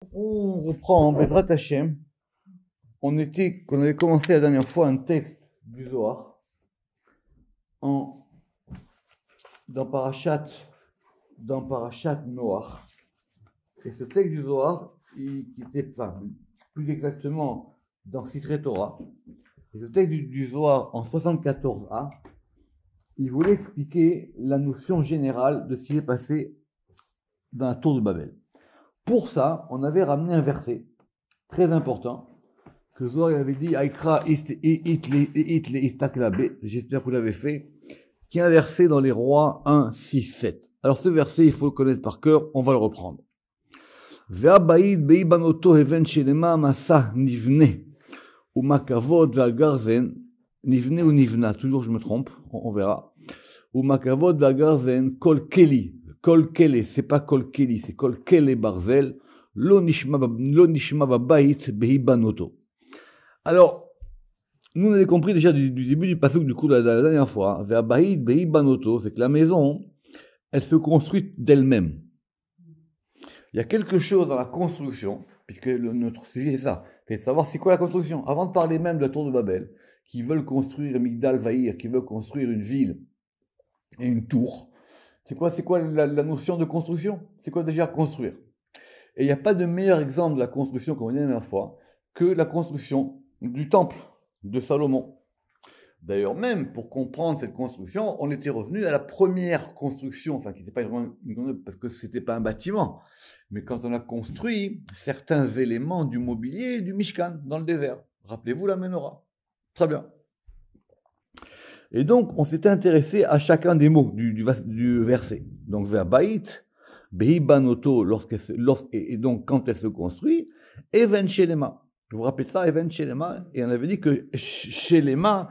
On reprend en Bezrat Hashem. On avait commencé la dernière fois un texte du Zohar dans Parashat Noach. Et ce texte du Zohar, qui était, plus exactement dans Sifrei Torah, et ce texte du Zohar en 74a, il voulait expliquer la notion générale de ce qui s'est passé dans la tour de Babel. Pour ça, on avait ramené un verset très important que Zohar avait dit Aïkra itle istaklabe, j'espère que vous l'avez fait, qui est un verset dans les Rois 1, 6, 7. Alors ce verset, il faut le connaître par cœur, on va le reprendre. Ve'abaïd be'ibanoto even shelema masa nivne ou makavod ve'agarzen, nivne ou nivna, toujours je me trompe, on verra. Ou makavod ve'agarzen kol keli. Kol kele, c'est pas kol keli, c'est kol kele barzel, lo nishma babayit behibanoto. Alors, nous on avait compris déjà du début du pasuk du coup de la dernière fois, ve'abayit behibanoto, c'est que la maison, elle se construit d'elle-même. Il y a quelque chose dans la construction, puisque notre sujet est ça, c'est de savoir c'est quoi la construction. Avant de parler même de la tour de Babel, qui veulent construire Migdal Vaïr, qui veulent construire une ville et une tour, c'est quoi la notion de construction? C'est quoi déjà construire? Et il n'y a pas de meilleur exemple de la construction, comme on dit la dernière fois, que la construction du temple de Salomon. D'ailleurs, même pour comprendre cette construction, on était revenu à la première construction, enfin qui n'était pas vraiment une, parce que c'était pas un bâtiment, mais quand on a construit certains éléments du mobilier du Mishkan dans le désert. Rappelez-vous la menorah. Très bien. Et donc, on s'était intéressé à chacun des mots du verset. Donc, vers Baït, Behibanoto, et donc quand elle se construit, Even Shelema. Vous vous rappelez de ça, Even Shelema? Et on avait dit que Shelema,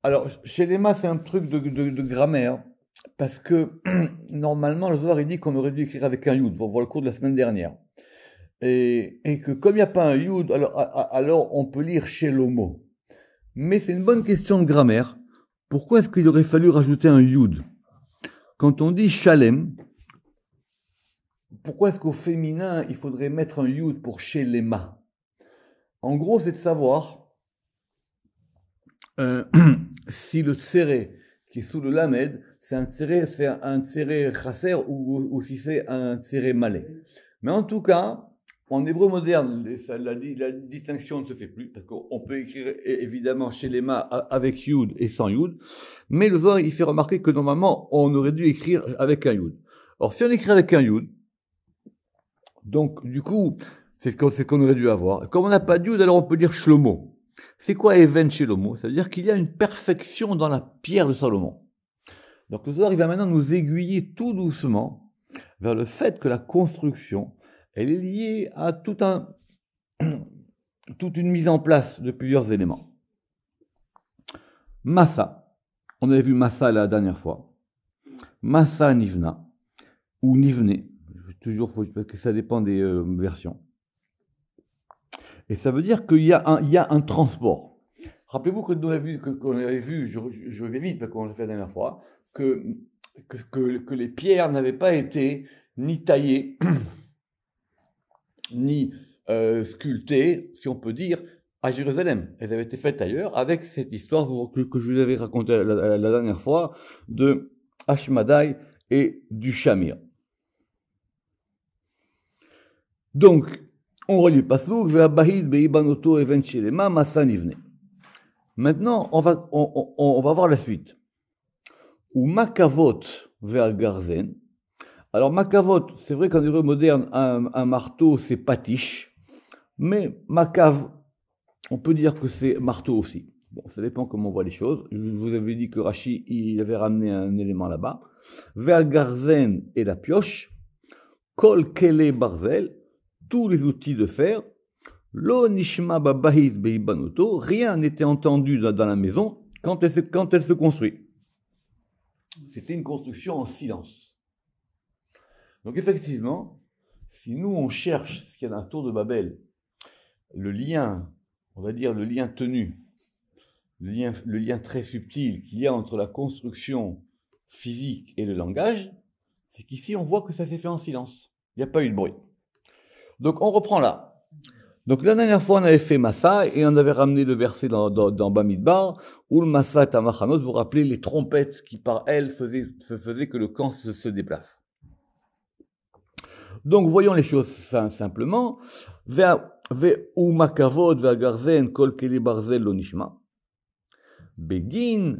alors Shelema c'est un truc de grammaire, parce que normalement le Zohar il dit qu'on aurait dû écrire avec un Yud, pour voir le cours de la semaine dernière. Et que comme il n'y a pas un Yud, alors on peut lire Shelomo. Mais c'est une bonne question de grammaire. Pourquoi est-ce qu'il aurait fallu rajouter un Yud? Quand on dit Shalem, pourquoi est-ce qu'au féminin, il faudrait mettre un Yud pour Shelema? En gros, c'est de savoir si le tséré qui est sous le lamed, c'est un tséré chasser ou si c'est un tséré malais. Mais en tout cas, en hébreu moderne, la distinction ne se fait plus, parce qu'on peut écrire évidemment Shelema avec Yud et sans Yud, mais le Zohar, il fait remarquer que normalement, on aurait dû écrire avec un Yud. Or, si on écrit avec un Yud, donc du coup, c'est ce qu'on aurait dû avoir. Comme on n'a pas de Yud, alors on peut dire Shlomo. C'est quoi Even Shlomo? Ça veut dire qu'il y a une perfection dans la pierre de Salomon. Donc le Zohar, il va maintenant nous aiguiller tout doucement vers le fait que la construction, elle est liée à toute une mise en place de plusieurs éléments. Massa, on avait vu Massa la dernière fois. Massa Nivna, ou Nivne, toujours, parce que ça dépend des versions. Et ça veut dire qu'il y a un transport. Rappelez-vous qu'on avait vu, je vais vite, parce qu'on l'a fait la dernière fois, que les pierres n'avaient pas été ni taillées, ni sculptées, si on peut dire, à Jérusalem. Elles avaient été faites ailleurs, avec cette histoire que je vous avais racontée la dernière fois, de Ashmadai et du Shamir. Donc, on relit le pasuk, ve'abahid be'ibanoto even shelema masa nivne. Maintenant, on va voir la suite. Ou makavot ve'agarzen. Alors, makavot, c'est vrai qu'en hébreu moderne, un marteau, c'est patiche. Mais makav, on peut dire que c'est marteau aussi. Bon, ça dépend comment on voit les choses. Je vous avais dit que Rashi, il avait ramené un élément là-bas. Ve'agarzen et la pioche. Kol kele barzel. Tous les outils de fer, lo nishma babahis beibanoto, rien n'était entendu dans la maison quand elle se construit. C'était une construction en silence. Donc effectivement, si nous on cherche ce qu'il y a dans la tour de Babel, le lien, on va dire le lien tenu, le lien très subtil qu'il y a entre la construction physique et le langage, c'est qu'ici on voit que ça s'est fait en silence. Il n'y a pas eu de bruit. Donc on reprend là. Donc la dernière fois on avait fait Massa et on avait ramené le verset dans Bamidbar où le Massa et Amachanot, vous vous rappelez les trompettes qui par elles faisaient que le camp se déplace. Donc voyons les choses simplement. Ve'u makavod ve'agarzen kol keli barzel lo nishma. Begin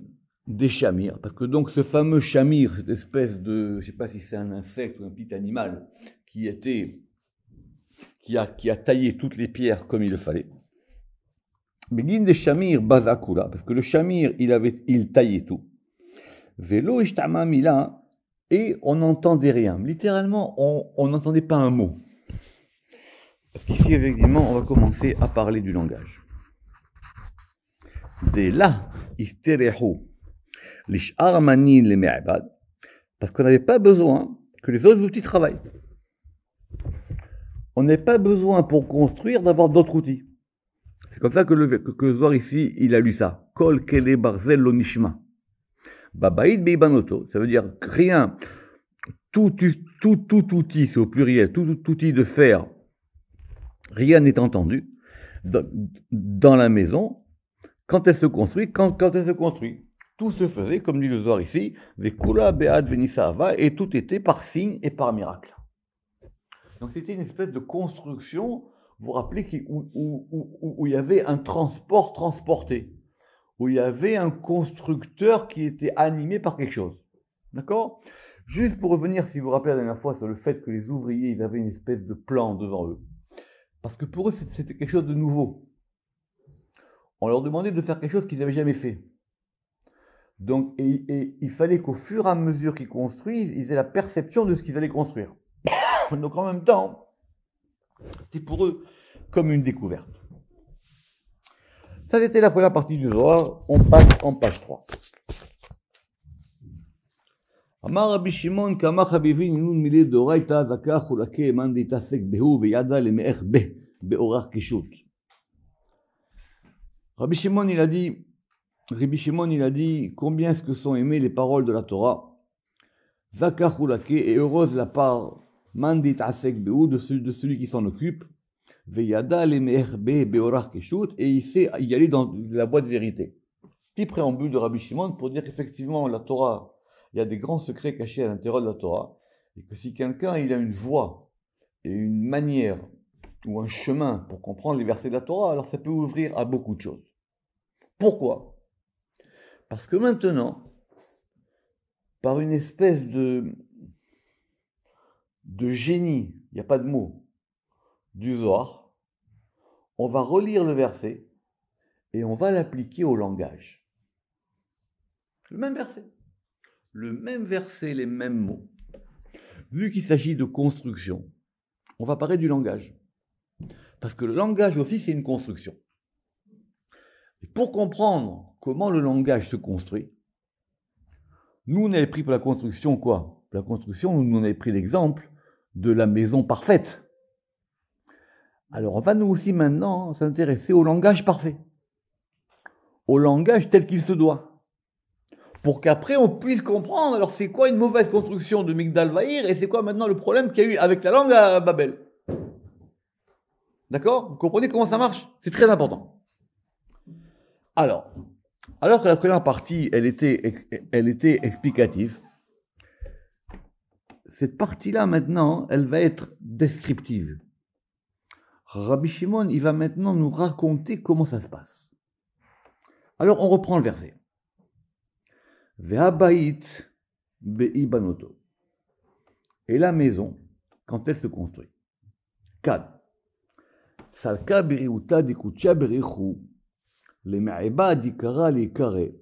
des chamirs, parce que donc ce fameux chamir, cette espèce de, je sais pas si c'est un insecte ou un petit animal qui a taillé toutes les pierres comme il le fallait. Begin des chamir bazakula, parce que le chamir il taillait tout. Velo ishtama mila, et on n'entendait rien. Littéralement, on n'entendait pas un mot. Parce qu'ici, effectivement, on va commencer à parler du langage. Dès là, isterehu, l'ishar manin le me'abad, parce qu'on n'avait pas besoin que les autres outils travaillent. On n'a pas besoin pour construire d'avoir d'autres outils. C'est comme ça que le Zohar ici, il a lu ça. Kol kele barzel lo nishma. Babaïd beibanoto, ça veut dire que rien, tout outil, c'est au pluriel, tout outil de fer, rien n'est entendu dans la maison quand elle se construit, quand elle se construit. Tout se faisait, comme dit le Zohar ici, vekula be'ad venisava, et tout était par signe et par miracle. Donc c'était une espèce de construction, vous vous rappelez, où il y avait un transport transporté, où il y avait un constructeur qui était animé par quelque chose. D'accord ? Juste pour revenir, si vous vous rappelez la dernière fois, sur le fait que les ouvriers, ils avaient une espèce de plan devant eux. Parce que pour eux, c'était quelque chose de nouveau. On leur demandait de faire quelque chose qu'ils n'avaient jamais fait. Donc, et il fallait qu'au fur et à mesure qu'ils construisent, ils aient la perception de ce qu'ils allaient construire. Donc en même temps, c'était pour eux comme une découverte. Ça, c'était la première partie du Zohar. On passe en page 3. Amar Rabbi Shimon kama chabivin inun milei doraita zakah chulake man deitasek behu veyada leme'ech be'orach kishut. Rabbi Shimon il a dit combien est-ce que sont aimées les paroles de la Torah. Zakah chulake, et heureuse la part man deitasek behu de celui qui s'en occupe. Veyada leme'ech be'orach kishut, et il sait y aller dans la voie de vérité. Petit préambule de Rabbi Shimon pour dire qu'effectivement la Torah, il y a des grands secrets cachés à l'intérieur de la Torah, et que si quelqu'un il a une voie et une manière ou un chemin pour comprendre les versets de la Torah, alors ça peut ouvrir à beaucoup de choses. Pourquoi ? Parce que maintenant, par une espèce de génie, il n'y a pas de mot, du Zohar, on va relire le verset et on va l'appliquer au langage. Le même verset. Le même verset, les mêmes mots. Vu qu'il s'agit de construction, on va parler du langage. Parce que le langage aussi, c'est une construction. Et pour comprendre comment le langage se construit, nous, on avait pris pour la construction quoi ? Pour la construction, nous, on avait pris l'exemple de la maison parfaite. Alors, on va nous aussi maintenant s'intéresser au langage parfait. Au langage tel qu'il se doit. Pour qu'après on puisse comprendre, alors c'est quoi une mauvaise construction de Migdal Vahir et c'est quoi maintenant le problème qu'il y a eu avec la langue à Babel. D'accord ? Vous comprenez comment ça marche ? C'est très important. Alors que la première partie, elle était explicative, cette partie-là maintenant, elle va être descriptive. Rabbi Shimon, il va maintenant nous raconter comment ça se passe. Alors on reprend le verset. Ve'habayit be'ibanoto. Et la maison, quand elle se construit. Kad. Salka biriuta dikucha birichu. Le me'eba dikara le kare.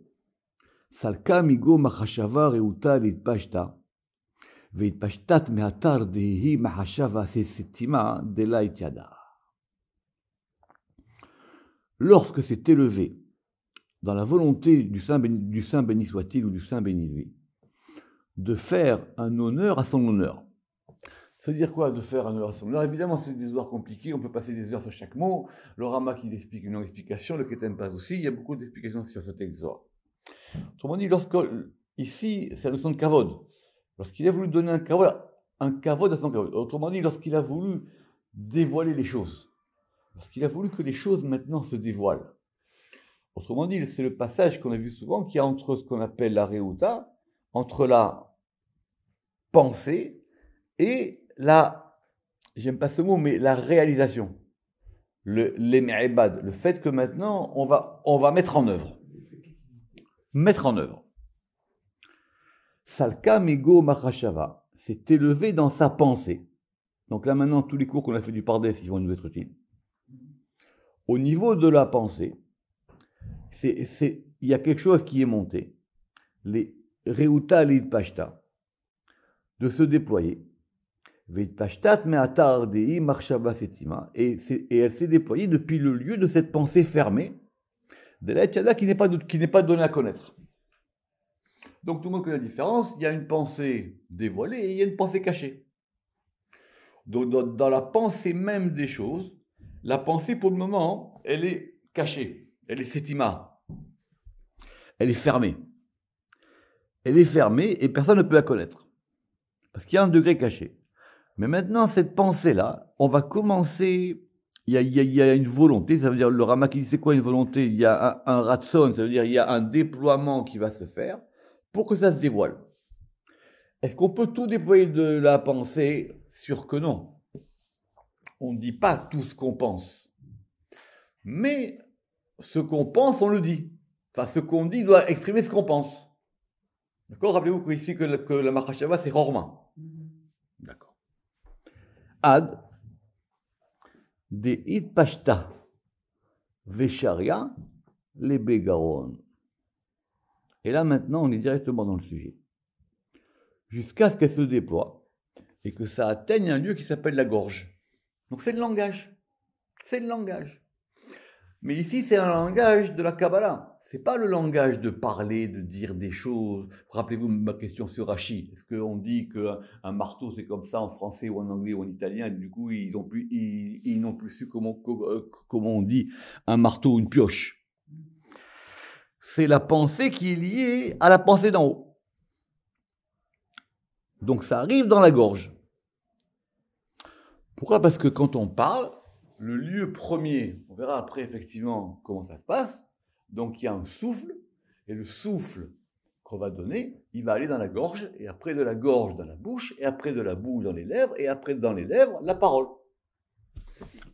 Salka migo machashava reuta litpashta. Ve'itpashtat me'atar dehi machashava sesetima de la itiada. Lorsque s'est élevé dans la volonté du Saint béni soit-il ou du Saint béni lui, de faire un honneur à son honneur. C'est-à-dire quoi, de faire un honneur à son honneur ? Évidemment, c'est des heures compliquées, on peut passer des heures sur chaque mot. Le Rama qui explique une longue explication, le Keten Paz aussi, il y a beaucoup d'explications sur ce texte. Autrement dit, ici, c'est la notion de kavod. Lorsqu'il a voulu donner un kavod à son kavod. Autrement dit, lorsqu'il a voulu dévoiler les choses. Parce qu'il a voulu que les choses maintenant se dévoilent. Autrement dit, c'est le passage qu'on a vu souvent qu'il y a entre ce qu'on appelle la Réouta, entre la pensée et la, j'aime pas ce mot, mais la réalisation. L'emi'ibad, le fait que maintenant on va mettre en œuvre. Mettre en œuvre. Salka Mego Machashava s'est élevé dans sa pensée. Donc là maintenant, tous les cours qu'on a fait du Pardes, ils vont nous être utiles. Au niveau de la pensée, il y a quelque chose qui est monté. Les Reuta Leitpashta, de se déployer. Veitpashtat Me'atar Dei Marshava Setima, et elle s'est déployée depuis le lieu de cette pensée fermée, de la Tchada qui n'est pas donnée à connaître. Donc tout le monde connaît la différence, il y a une pensée dévoilée et il y a une pensée cachée. Donc dans la pensée même des choses, la pensée pour le moment, elle est cachée, elle est setima, elle est fermée. Elle est fermée et personne ne peut la connaître, parce qu'il y a un degré caché. Mais maintenant, cette pensée-là, on va commencer, il y a une volonté, ça veut dire, le Rama qui dit c'est quoi une volonté? Il y a un ratson, ça veut dire il y a un déploiement qui va se faire pour que ça se dévoile. Est-ce qu'on peut tout déployer de la pensée? Sûr que non. On ne dit pas tout ce qu'on pense. Mais ce qu'on pense, on le dit. Enfin, ce qu'on dit doit exprimer ce qu'on pense. D'accord? Rappelez-vous ici que la Machashava, c'est Chorma. D'accord. Ad de Itpashta Vesharia les Begaron. Et là maintenant, on est directement dans le sujet. Jusqu'à ce qu'elle se déploie et que ça atteigne un lieu qui s'appelle la gorge. Donc c'est le langage. C'est le langage. Mais ici, c'est un langage de la Kabbalah. C'est pas le langage de parler, de dire des choses. Rappelez-vous ma question sur Rashi. Est-ce qu'on dit qu'un marteau, c'est comme ça en français ou en anglais ou en italien, et du coup, ils n'ont plus su comment on dit un marteau ou une pioche. C'est la pensée qui est liée à la pensée d'en haut. Donc ça arrive dans la gorge. Pourquoi? Parce que quand on parle, le lieu premier, on verra après effectivement comment ça se passe, donc il y a un souffle, et le souffle qu'on va donner, il va aller dans la gorge, et après de la gorge dans la bouche, et après de la bouche dans les lèvres, et après dans les lèvres, la parole.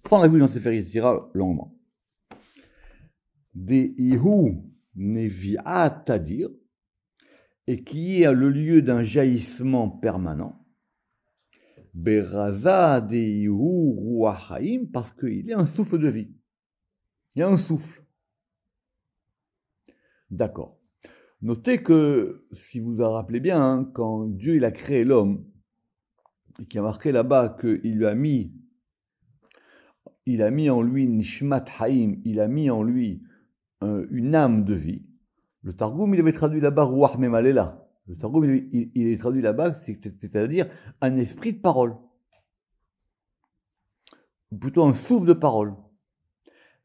Ça on l'a vu dans Sefer Yetzira longuement. Des ihu nevi'at tadir, et qui est le lieu d'un jaillissement permanent. Beraza deihu ruachaim, parce qu'il y a un souffle de vie. Il y a un souffle. D'accord. Notez que, si vous vous rappelez bien, hein, quand Dieu il a créé l'homme, et qu'il a marqué là-bas qu'il a mis en lui nishmat haim, il a mis en lui une âme de vie. Le Targum, il avait traduit là-bas ruach memalela. Le Targum, il est traduit là-bas, c'est-à-dire un esprit de parole. Ou plutôt un souffle de parole.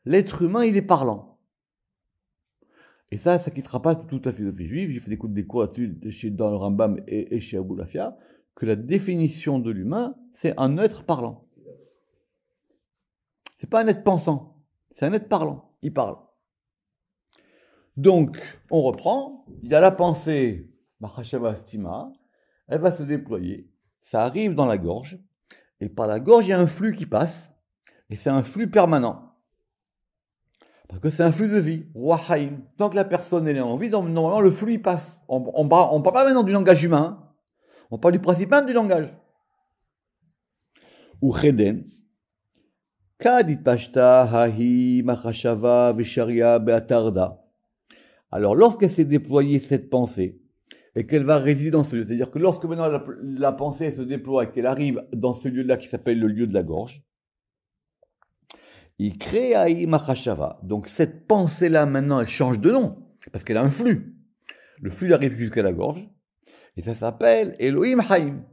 L'être humain, il est parlant. Et ça quittera pas toute la philosophie juive. J'ai fait des cours là-dessus dans le Rambam et chez Abou Lafia, que la définition de l'humain, c'est un être parlant. C'est pas un être pensant, c'est un être parlant. Il parle. Donc, on reprend. Il y a la pensée, Machashava Stima, elle va se déployer. Ça arrive dans la gorge. Et par la gorge, il y a un flux qui passe. Et c'est un flux permanent. Parce que c'est un flux de vie, Wahaim. Tant que la personne elle est en vie, normalement le flux il passe. On parle pas maintenant du langage humain, on parle du principe même du langage. Ou Cheden, Kadit Pashta, Hahi, Machashava, Vesharia, Beatarda. Alors lorsqu'elle s'est déployée cette pensée, et qu'elle va résider dans ce lieu, c'est-à-dire que lorsque maintenant la pensée se déploie et qu'elle arrive dans ce lieu-là qui s'appelle le lieu de la gorge, il crée Haï Machashava. Donc cette pensée-là, maintenant, elle change de nom, parce qu'elle a un flux. Le flux arrive jusqu'à la gorge, et ça s'appelle Elohim Haïm.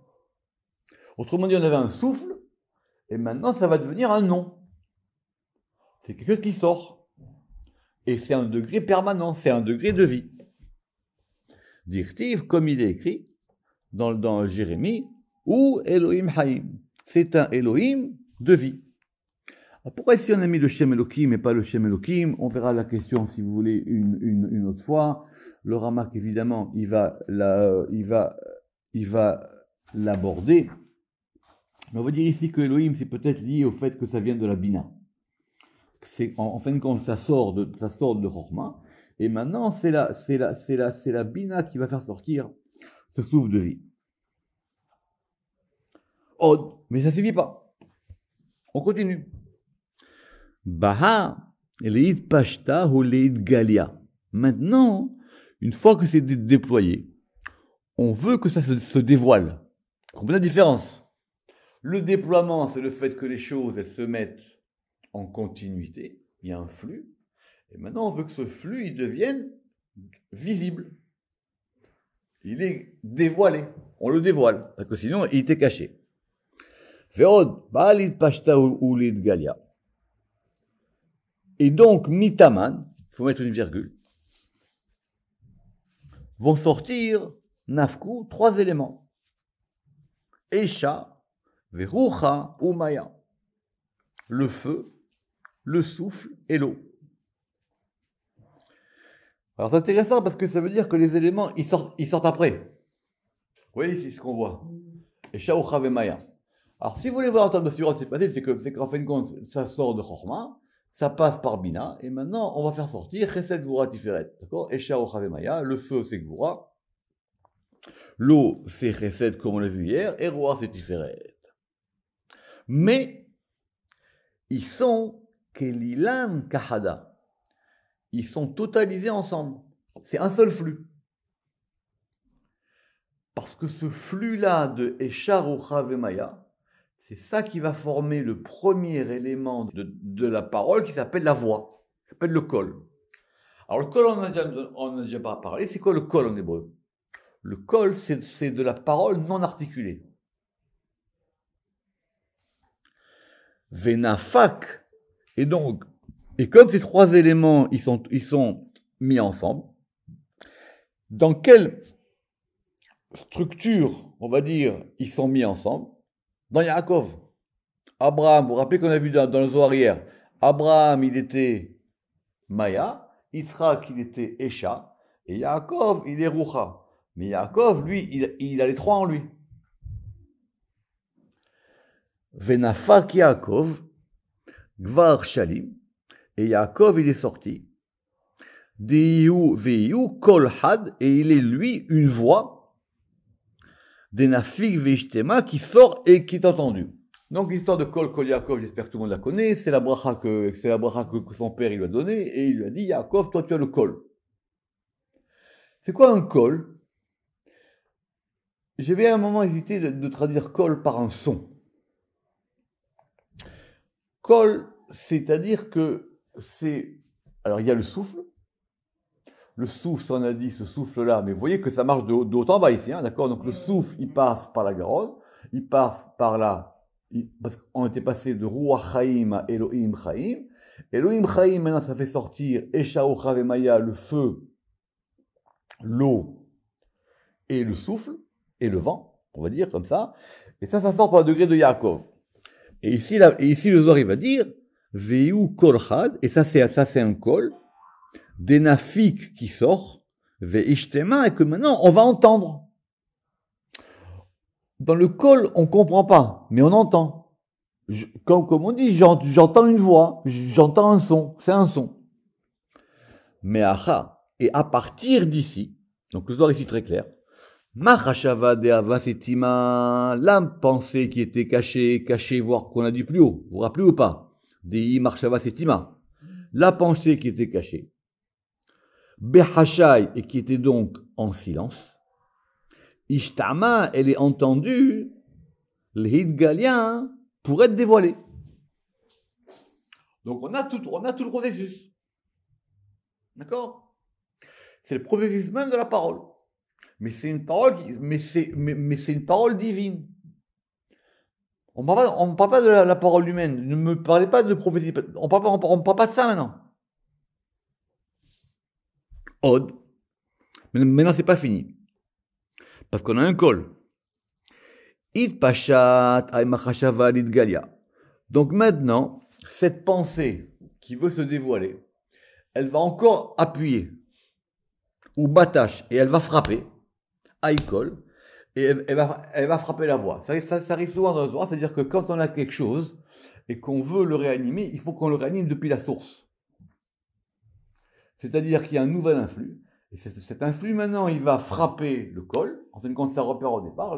Autrement dit, on avait un souffle, et maintenant, ça va devenir un nom. C'est quelque chose qui sort. Et c'est un degré permanent, c'est un degré de vie. Dirtiv, comme il est écrit dans Jérémie, ou Elohim Haïm. C'est un Elohim de vie. Alors pourquoi ici on a mis le Shem Elohim et pas le Shem Elohim? On verra la question, si vous voulez, une autre fois. Le Ramak, évidemment, il va l'aborder. Mais on va dire ici que Elohim, c'est peut-être lié au fait que ça vient de la Bina. C'est, en fin de compte, ça sort de Chorma. Et maintenant, c'est la Bina qui va faire sortir ce souffle de vie. Mais ça ne suffit pas. On continue. Baha, leid pashta ou leid galia. Maintenant, une fois que c'est déployé, on veut que ça se dévoile. Comprenez la différence? Le déploiement, c'est le fait que les choses, elles se mettent en continuité. Il y a un flux. Et maintenant, on veut que ce flux, il devienne visible. Il est dévoilé. On le dévoile. Parce que sinon, il était caché. Ve'od, ba'alid pashta ou lid galia. Et donc, mitaman, il faut mettre une virgule, vont sortir, nafku, 3 éléments. Esha, verucha ou maya. Le feu, le souffle et l'eau. Alors c'est intéressant parce que ça veut dire que les éléments, ils sortent après. Vous voyez ici ce qu'on voit. Esha, ucha, ve maya. Alors si vous voulez voir en termes de suivant, c'est passé, c'est qu'en fin de compte, ça sort de Chorma, ça passe par Bina, et maintenant on va faire sortir Chesed, Gvura, Tiferet. D'accord? Esha, ucha, ve maya. Le feu, c'est Gvura. L'eau, c'est Chesed, comme on l'a vu hier, et Roi, c'est Tiferet. Mais, ils sont Kelilan Kahada. Ils sont totalisés ensemble. C'est un seul flux. Parce que ce flux-là de Esha, Rucha, Vemaya, c'est ça qui va former le premier élément de la parole qui s'appelle la voix, qui s'appelle le kol. Alors le kol, on a déjà parlé, c'est quoi le kol en hébreu? Le kol, c'est de la parole non articulée. Venafak. Et donc, et comme ces 3 éléments, ils sont mis ensemble, dans quelle structure, on va dire, ils sont mis ensemble? Dans Yaakov. Abraham, vous vous rappelez qu'on a vu dans le Zohar hier, Abraham, il était Maya, Yitzhak, il était Esha, et Yaakov, il est Rucha. Mais Yaakov, lui, il a les 3 en lui. Venafak Yaakov, Gvar Shalim, et Yaakov, il est sorti. Diyu Veyu Kol Had, et il est lui une voix. Denafik Veishtema, qui sort et qui est entendue. Donc l'histoire de Kol Yaakov, j'espère que tout le monde la connaît, c'est la bracha que son père il lui a donnée, et il lui a dit, Yaakov, toi tu as le Kol. C'est quoi un Kol? J'avais à un moment hésité de traduire Kol par un son. Kol, c'est-à-dire que c'est... Alors il y a le souffle. Le souffle, ça on a dit, ce souffle-là, mais vous voyez que ça marche de haut en bas ici, hein, d'accord? Donc le souffle, il passe par la Garonne, il passe par là, parce qu'on était passé de Ruach Chaim à Elohim Chaim. Elohim Chaim, maintenant, ça fait sortir Esha, Ucha, Vemaya, le feu, l'eau et le souffle, et le vent, on va dire comme ça. Et ça sort par le degré de Yaakov. Et ici le Zohar, il va dire, Veu Kol Chad, et ça c'est un kol, Denafik qui sort, Veishtema, et que maintenant on va entendre. Dans le kol, on comprend pas, mais on entend. Comme on dit, j'entends une voix, j'entends un son, c'est un son. Mais acha, et à partir d'ici, donc le Zohar ici très clair, Machashava de Avasetima, la pensée qui était cachée, voire qu'on a dit plus haut, vous vous rappelez ou pas? Dei Marshava Setima, la pensée qui était cachée. Behashai, et qui était donc en silence. Ishtama, elle est entendue, l'hidgalia, pour être dévoilée. Donc on a tout le processus. D'accord? C'est le processus même de la parole. Mais c'est une parole, c'est une parole divine. On ne parle pas de la parole humaine. Ne me parlez pas de prophétie. On ne parle pas de ça maintenant. Od. Mais maintenant, c'est pas fini. Parce qu'on a un col. It pashat ay machashava lidgalia. Donc maintenant, cette pensée qui veut se dévoiler, elle va encore appuyer, ou batache, et elle va frapper, aïkol, et elle va frapper la voix. Ça arrive souvent dans le Zohar, c'est-à-dire que quand on a quelque chose, et qu'on veut le réanimer, il faut qu'on le réanime depuis la source. C'est-à-dire qu'il y a un nouvel influx, et cet influx maintenant, il va frapper le col, en fin de compte ça repère au départ,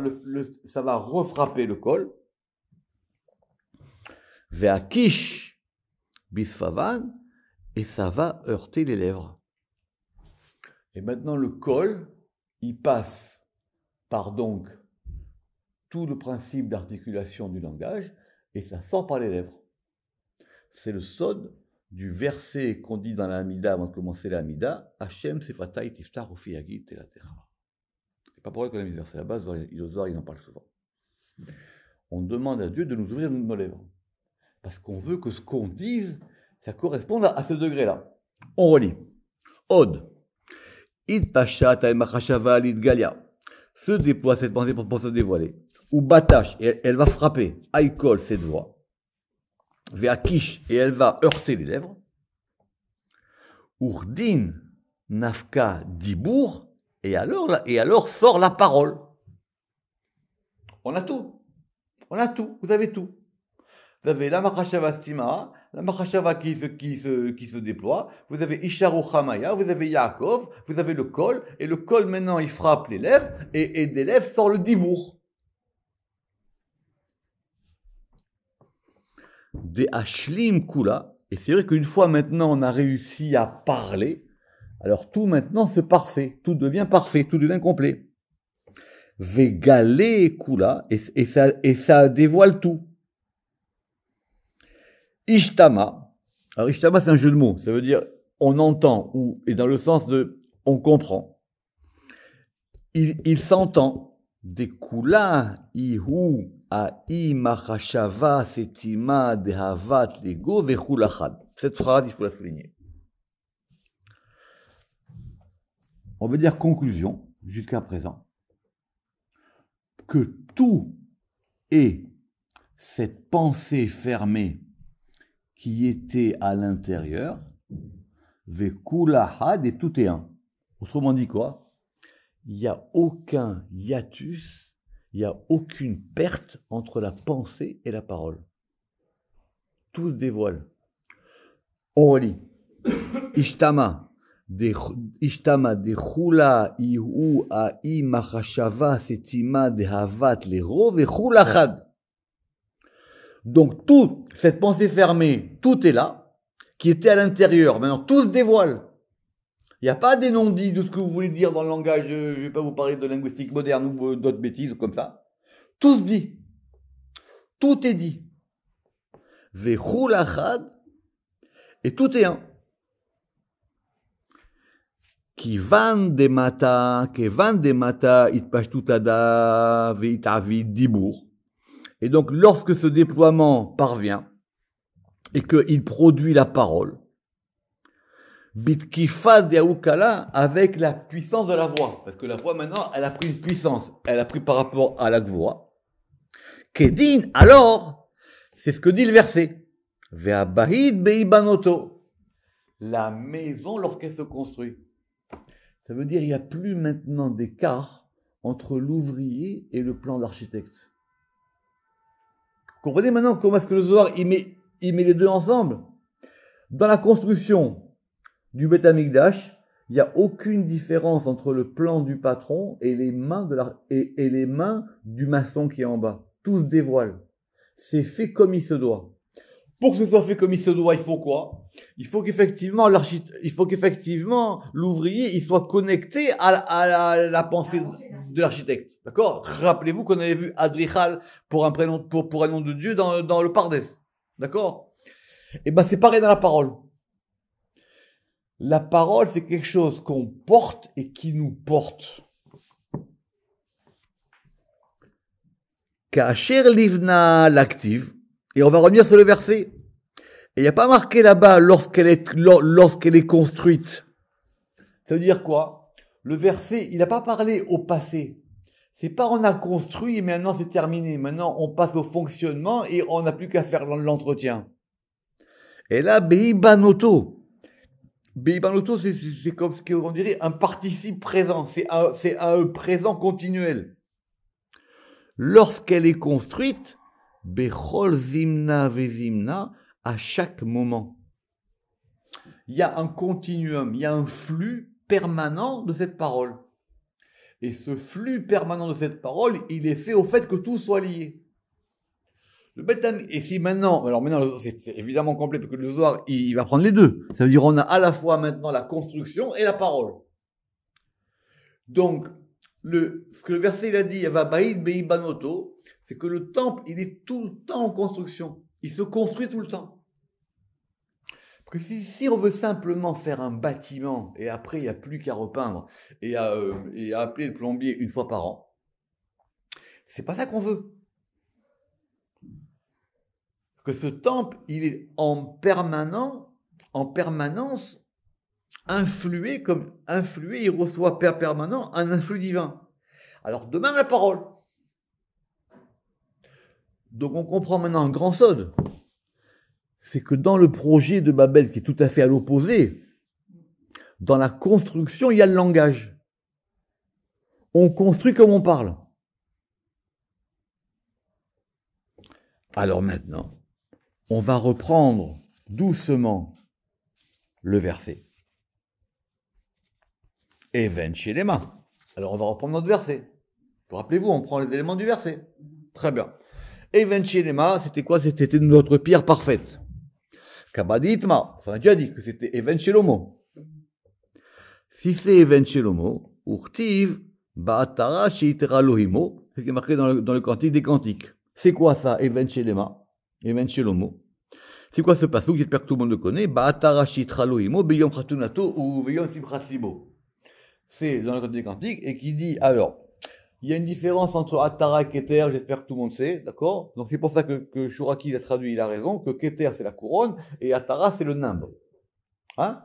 ça va refrapper le col, Ve'akish bisfavan, et ça va heurter les lèvres. Et maintenant le col, il passe par donc tout le principe d'articulation du langage, et ça sort par les lèvres. C'est le sod du verset qu'on dit dans la Hamida avant de commencer la Hamida, Hashem sefatai tiftar ufi yagid telatera. C'est pas pour ça qu'on a mis le verset là-bas, il en parle souvent. On demande à Dieu de nous ouvrir nos lèvres. Parce qu'on veut que ce qu'on dise, ça corresponde à ce degré-là. On relit. Od. Id pashat machashava lidgalia. Se déploie cette pensée pour se dévoiler. Ou batash, et elle va frapper. Aïkol, cette voix. Ve'akish, et elle va heurter les lèvres. Urdin, nafka, dibour, et alors sort la parole. On a tout. On a tout. Vous avez tout. Vous avez la machashava stima, la machashava qui se déploie, vous avez Isharu Chamaya, vous avez Yaakov, vous avez le col, et le col maintenant il frappe les lèvres, et des lèvres sort le dibour. Des Ashlim Kula, et c'est vrai qu'une fois maintenant on a réussi à parler, alors tout maintenant c'est parfait, tout devient complet. Vegale Kula, et ça dévoile tout. Ishtama. Alors Ishtama c'est un jeu de mots, ça veut dire on entend, et dans le sens de on comprend. Il s'entend. De kula ihu ai machashava setima dehavat lego vechulachad. Cette phrase, il faut la souligner. On veut dire conclusion, jusqu'à présent, que tout est cette pensée fermée qui était à l'intérieur, vekulahad, et tout est un. Autrement dit quoi? Il n'y a aucun hiatus, il n'y a aucune perte entre la pensée et la parole. Tout se dévoile. On relit. Ishtama de chula ihu ai machashava setima de havat lero vechulachad. Donc toute cette pensée fermée, tout est là, qui était à l'intérieur. Maintenant, tout se dévoile. Il n'y a pas des non-dits de ce que vous voulez dire dans le langage, je ne vais pas vous parler de linguistique moderne ou d'autres bêtises comme ça. Tout se dit. Tout est dit. Vechulachad, et tout est un. Kevan de mata, itpashtutada, veitavid dibour. Et donc, lorsque ce déploiement parvient, et qu'il produit la parole, bitkifa deaukala, avec la puissance de la voix. Parce que la voix, maintenant, elle a pris une puissance. Elle a pris par rapport à la voix. Kedin, alors, c'est ce que dit le verset. Ve'abahid beibanoto. La maison lorsqu'elle se construit. Ça veut dire il n'y a plus maintenant d'écart entre l'ouvrier et le plan d'architecte. Vous comprenez maintenant comment est-ce que le Zohar, il met les deux ensemble? Dans la construction du Beth Amikdash, il n'y a aucune différence entre le plan du patron et les mains et les mains du maçon qui est en bas. Tout se dévoile. C'est fait comme il se doit. Pour que ce soit fait comme il se doit, il faut quoi? Il faut qu'effectivement l'ouvrier il soit connecté à la pensée de l'architecte. D'accord? Rappelez-vous qu'on avait vu Adrichal pour un prénom, pour un nom de Dieu dans le Pardes. D'accord? Et ben c'est pareil dans la parole. La parole, c'est quelque chose qu'on porte et qui nous porte. Kacher livna l'active. Et on va revenir sur le verset. Et il n'y a pas marqué là-bas lorsqu'elle est construite. Ça veut dire quoi? Le verset, il n'a pas parlé au passé. C'est pas on a construit et maintenant c'est terminé. Maintenant on passe au fonctionnement et on n'a plus qu'à faire l'entretien. Et là, Beibanoto. Beibanoto, c'est comme ce qu'on dirait un participe présent. C'est un présent continuel. Lorsqu'elle est construite, Bechol Zimna Vezimna, à chaque moment. Il y a un continuum, il y a un flux permanent de cette parole. Et ce flux permanent de cette parole, il est fait au fait que tout soit lié. Et si maintenant, alors maintenant c'est évidemment complet parce que le Zohar il va prendre les deux. Ça veut dire on a à la fois maintenant la construction et la parole. Donc ce que le verset il a dit, Vabaïd Beibanoto, c'est que le temple il est tout le temps en construction. Il se construit tout le temps. Parce que si on veut simplement faire un bâtiment et après il n'y a plus qu'à repeindre et à appeler le plombier une fois par an, c'est pas ça qu'on veut. Que ce temple, il est en permanence influé, il reçoit permanent un influx divin. Alors, de même la parole. Donc, on comprend maintenant un grand sod. C'est que dans le projet de Babel, qui est tout à fait à l'opposé, dans la construction, il y a le langage. On construit comme on parle. Alors maintenant, on va reprendre doucement le verset. Even Shelema. Alors on va reprendre notre verset. Rappelez-vous, on prend les éléments du verset. Très bien. Even Shelema, c'était quoi? C'était notre pierre parfaite. Kabaditma, ça a déjà dit que c'était Even Shelomo. Si c'est Even Shelomo, Urtiv, Ba'atara Sheitera Lohimo, c'est ce qui est marqué dans le cantique des cantiques. C'est quoi ça, Even Shelema? Even Shelomo. C'est quoi ce passage? J'espère que tout le monde le connaît. Ba'atara Sheitera Lohimo, Beyom Khatunato ou Beyom Simchatsibo. C'est dans le cantique des cantiques et qui dit, alors, il y a une différence entre Atara et Keter, j'espère que tout le monde sait, d'accord? Donc c'est pour ça que Shuraki l'a traduit, il a raison, que Keter c'est la couronne et Atara c'est le nimbe. Hein?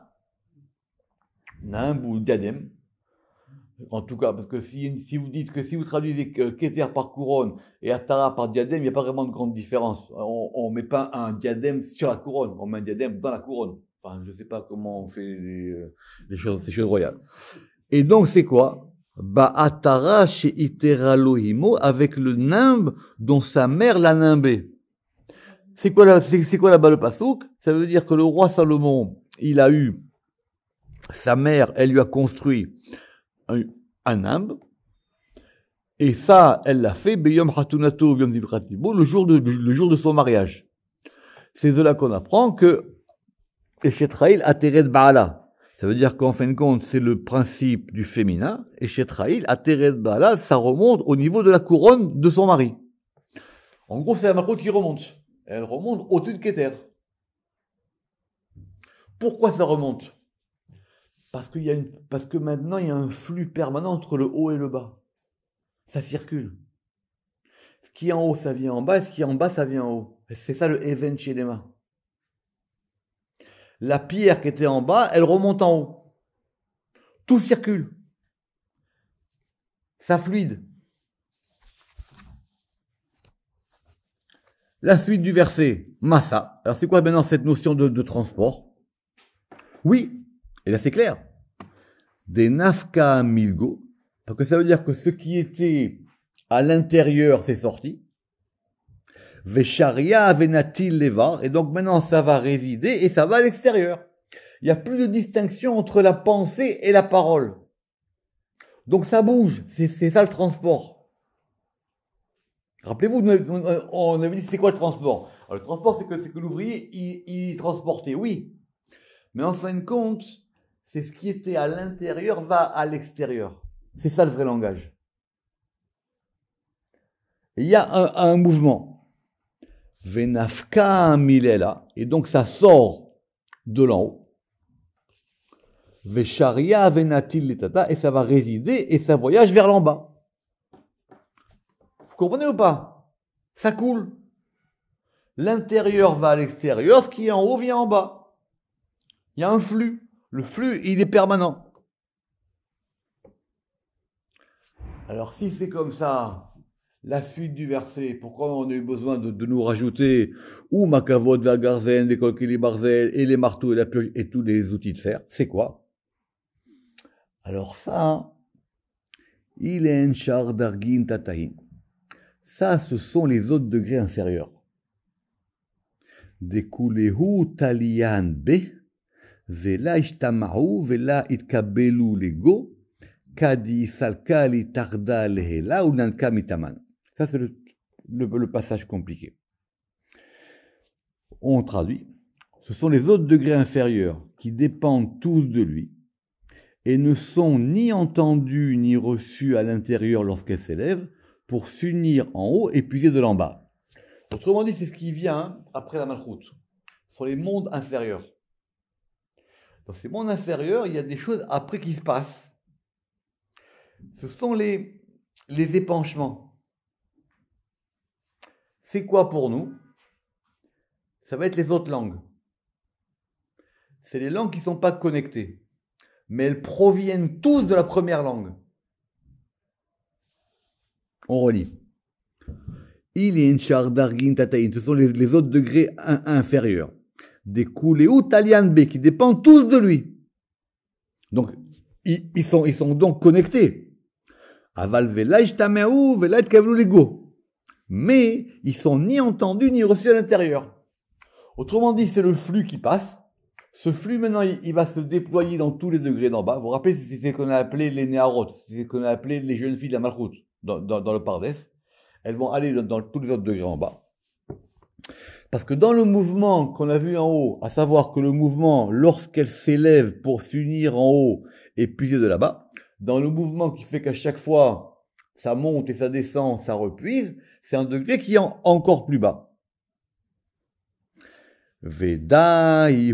Nimbe ou diadème. En tout cas, parce que si vous dites que si vous traduisez Keter par couronne et Atara par diadème, il n'y a pas vraiment de grande différence. On ne met pas un diadème sur la couronne, on met un diadème dans la couronne. Enfin, je ne sais pas comment on fait ces choses royales. Et donc c'est quoi? Ba'atara chez Iteraloimo avec le nimbe dont sa mère l'a nimbé. C'est quoi là-bas le pasouk? Ça veut dire que le roi Salomon, il a eu sa mère, elle lui a construit un nimbe, et ça, elle l'a fait Beyom Hatunato Yom Zibratibo, le jour de son mariage. C'est de là qu'on apprend que Eshetraïl Ateret Baala. Ça veut dire qu'en fin de compte, c'est le principe du féminin, et chez Traïl, Ateret Baala, ça remonte au niveau de la couronne de son mari. En gros, c'est la Malchoute qui remonte. Elle remonte au-dessus de Keter. Pourquoi ça remonte? Parce que maintenant, il y a un flux permanent entre le haut et le bas. Ça circule. Ce qui est en haut, ça vient en bas, et ce qui est en bas, ça vient en haut. C'est ça le Even Shelema. La pierre qui était en bas, elle remonte en haut. Tout circule. Ça fluide. La suite du verset, Massa. Alors c'est quoi maintenant cette notion de transport? Oui, et là c'est clair. Des nafka milgo, parce que ça veut dire que ce qui était à l'intérieur, c'est sorti. Vesharia venatil levar, et donc maintenant ça va résider et ça va à l'extérieur. Il n'y a plus de distinction entre la pensée et la parole. Donc ça bouge, c'est ça le transport. Rappelez-vous, on avait dit c'est quoi le transport? Alors, le transport, c'est que l'ouvrier, il transportait, oui. Mais en fin de compte, c'est ce qui était à l'intérieur va à l'extérieur. C'est ça le vrai langage. Il y a un mouvement. Venafka milela, et donc ça sort de l'en haut. Vesharia venatil letata, et ça va résider, et ça voyage vers l'en bas. Vous comprenez ou pas? Ça coule. L'intérieur va à l'extérieur, ce qui est en haut vient en bas. Il y a un flux. Le flux, il est permanent. Alors si c'est comme ça, la suite du verset, pourquoi on a eu besoin de nous rajouter ou Makavod, Vagarzen, les colques et les barzel, et les marteaux et la pioche et tous les outils de fer? C'est quoi? Alors ça, il est un char d'argin tatahin. Ça, ce sont les autres degrés inférieurs. Dekulehu talian be, vela ishtama'u, vela itkabelu lego, kadi salkali tarda lehela ou nanka mitaman. Ça, c'est le passage compliqué. On traduit. Ce sont les autres degrés inférieurs qui dépendent tous de lui et ne sont ni entendus ni reçus à l'intérieur lorsqu'elles s'élèvent pour s'unir en haut et puiser de l'en bas. Autrement dit, c'est ce qui vient après la malchoute. Ce sont les mondes inférieurs. Dans ces mondes inférieurs, il y a des choses après qui se passent. Ce sont les épanchements. C'est quoi pour nous? Ça va être les autres langues. C'est les langues qui ne sont pas connectées. Mais elles proviennent tous de la première langue. On relit. Il est un char d'argin tataïn. Ce sont les autres degrés inférieurs. Des Kuleu talian B qui dépendent tous de lui. Donc, ils sont donc connectés. Aval velaj tameou velaj kavlu lego. Mais ils sont ni entendus ni reçus à l'intérieur. Autrement dit, c'est le flux qui passe. Ce flux, maintenant, il va se déployer dans tous les degrés d'en bas. Vous vous rappelez, c'est ce qu'on a appelé les néarotes, c'est ce qu'on a appelé les jeunes filles de la malchoute, dans le Pardes. Elles vont aller dans tous les autres degrés en bas. Parce que dans le mouvement qu'on a vu en haut, à savoir que le mouvement, lorsqu'elle s'élève pour s'unir en haut et puiser de là-bas, dans le mouvement qui fait qu'à chaque fois, ça monte et ça descend, ça repuise, c'est un degré qui est encore plus bas. Vedahu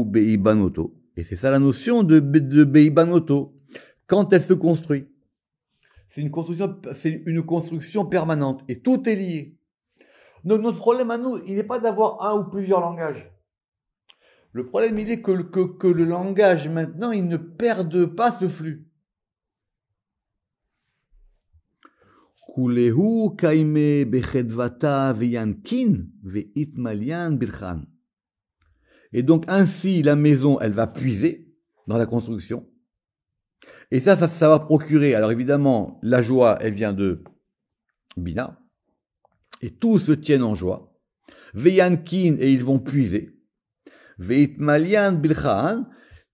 beibanoto. Et c'est ça la notion de beibanoto. Quand elle se construit. C'est une construction permanente. Et tout est lié. Donc notre problème à nous, il n'est pas d'avoir un ou plusieurs langages. Le problème, il est que le langage, maintenant, il ne perde pas ce flux. Kulehu kaime bechedvata veyankin veitmalian birchan. Et donc ainsi la maison, elle va puiser dans la construction. Et ça va procurer. Alors évidemment, la joie, elle vient de Bina. Et tous se tiennent en joie. Veyankin, et ils vont puiser. Veitmalian birchan.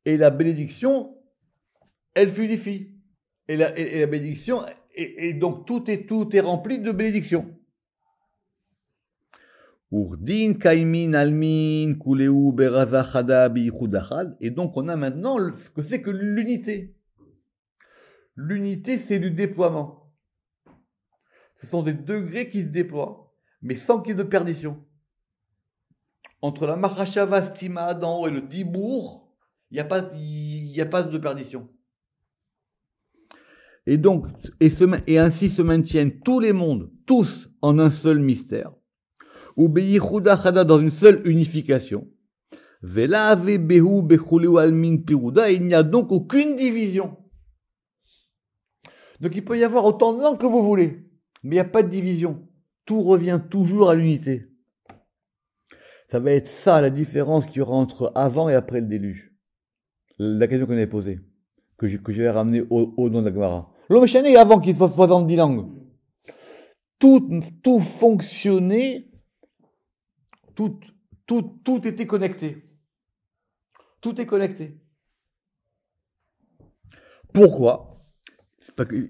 Et la bénédiction, elle fluidifie. Et la bénédiction, et donc tout est rempli de bénédictions. Urdin kaimin almin kuleu beraza chada biichud achad. Et donc on a maintenant ce que c'est que l'unité. L'unité, c'est du déploiement. Ce sont des degrés qui se déploient, mais sans qu'il y ait de perdition. Entre la machashava stima d'en haut et le dibour, il n'y a pas de perdition. Et donc, et ainsi se maintiennent tous les mondes, tous en un seul mystère, ou beyichuda chada dans une seule unification. Vela ave behu bechuleu almin piruda, et il n'y a donc aucune division. Donc il peut y avoir autant de langues que vous voulez, mais il n'y a pas de division. Tout revient toujours à l'unité. Ça va être ça la différence qu'il y aura entre avant et après le déluge. La question qu'on avait posée, que j'avais ramenée au nom de la Gemara. L'homme chané avant qu'il soit 70 langues. Tout fonctionnait, tout était connecté. Tout est connecté. Pourquoi?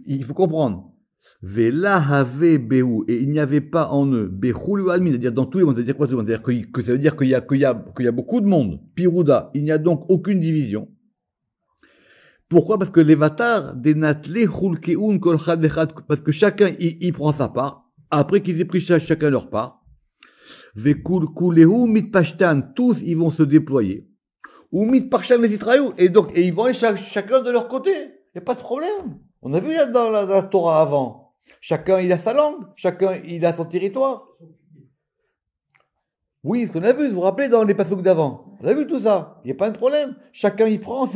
Il faut comprendre. Vela have behu, et il n'y avait pas en eux bechulu almin, c'est-à-dire dans tous les mondes. C'est-à-dire quoi tout le monde? C'est-à-dire que ça veut dire qu'il y a beaucoup de monde. Piruda, il n'y a donc aucune division. Pourquoi? Parce que les vatars, des natlé chulkeun kol chad vechad, parce que chacun il prend sa part. Après qu'ils aient pris chacun leur part, vekul kulehu mitpashtan, tous ils vont se déployer. Ou mitparshan les itrayu, et ils vont aller chacun de leur côté. Il n'y a pas de problème. On a vu dans la Torah avant. Chacun il a sa langue, chacun il a son territoire. Oui, ce qu'on a vu, vous vous rappelez dans les passages d'avant. On a vu tout ça. Il n'y a pas de problème. Chacun y prend.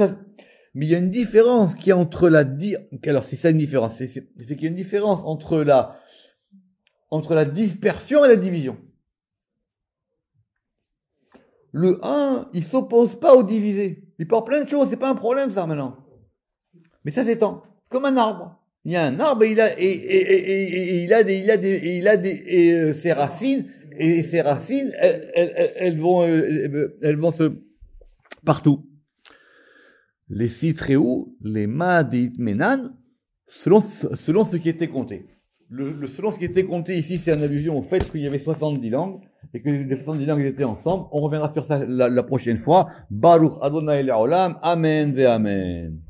Mais il y a une différence qui est entre alors c'est ça une différence, c'est qu'il y a une différence entre la dispersion et la division. Le 1, il s'oppose pas au divisé. Il part plein de choses, c'est pas un problème ça maintenant. Mais ça s'étend, comme un arbre. Il y a un arbre et il a ses racines, et ces racines, elles vont se partout. Les citréous, les Ma'adit Menan, selon ce qui était compté. Selon ce qui était compté ici, c'est une allusion au fait qu'il y avait 70 langues, et que les 70 langues étaient ensemble. On reviendra sur ça la prochaine fois. Baruch Adonai Le'olam. Amen ve Amen.